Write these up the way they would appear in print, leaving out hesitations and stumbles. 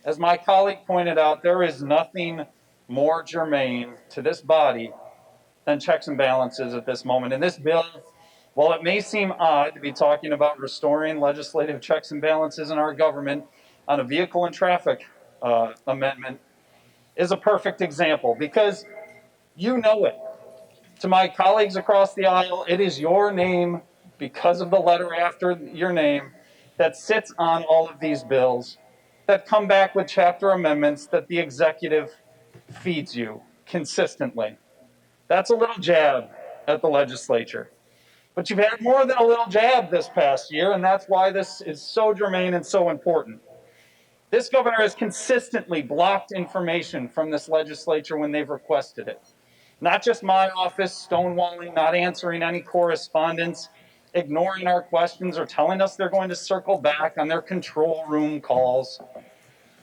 As my colleague pointed out, there is nothing more germane to this body than checks and balances at this moment. And this bill, while it may seem odd to be talking about restoring legislative checks and balances in our government on a vehicle and traffic amendment, is a perfect example because you know it. To my colleagues across the aisle, it is your name, because of the letter after your name, that sits on all of these bills that come back with chapter amendments that the executive feeds you consistently. That's a little jab at the legislature. But you've had more than a little jab this past year, and that's why this is so germane and so important. This governor has consistently blocked information from this legislature when they've requested it. Not just my office stonewalling, not answering any correspondence, ignoring our questions, or telling us they're going to circle back on their control room calls,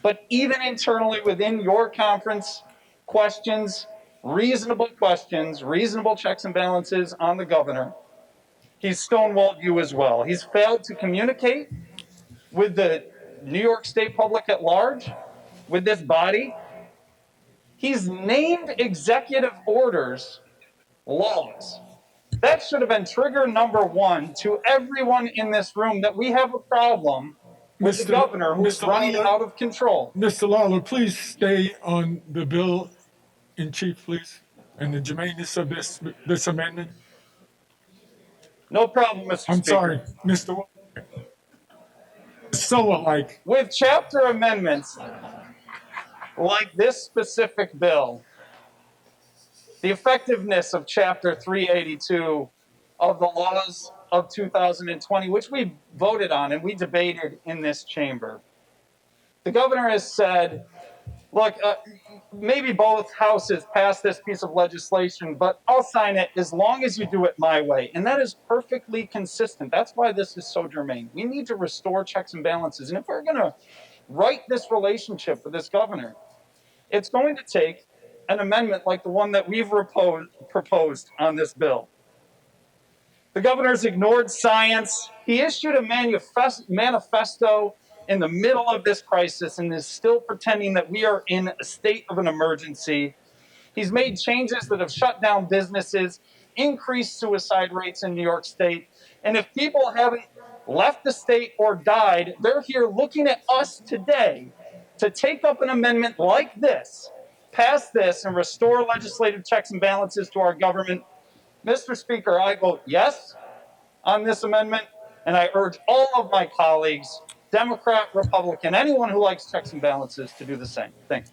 but even internally within your conference, questions, reasonable checks and balances on the governor. He's stonewalled you as well. He's failed to communicate with the New York State public at large, with this body. He's named executive orders laws. That should have been trigger number one to everyone in this room that we have a problem with the governor who's running out of control. Mr. Lawler, please stay on the bill in chief, please, and the germaneness of this amendment. No problem, Mr. I'm Speaker. sorry, Mr. So alike. With chapter amendments like this specific bill, the effectiveness of Chapter 382 of the laws of 2020, which we voted on and we debated in this chamber. The governor has said, look, maybe both houses pass this piece of legislation, but I'll sign it as long as you do it my way. And that is perfectly consistent. That's why this is so germane. We need to restore checks and balances. And if we're going to right this relationship with this governor, it's going to take an amendment like the one that we've proposed on this bill. The governor's ignored science. He issued a manifesto in the middle of this crisis and is still pretending that we are in a state of an emergency. He's made changes that have shut down businesses, increased suicide rates in New York State. And if people haven't left the state or died, they're here looking at us today to take up an amendment like this, pass this, and restore legislative checks and balances to our government. Mr. Speaker, I vote yes on this amendment, and I urge all of my colleagues, Democrat, Republican, anyone who likes checks and balances, to do the same. Thank you.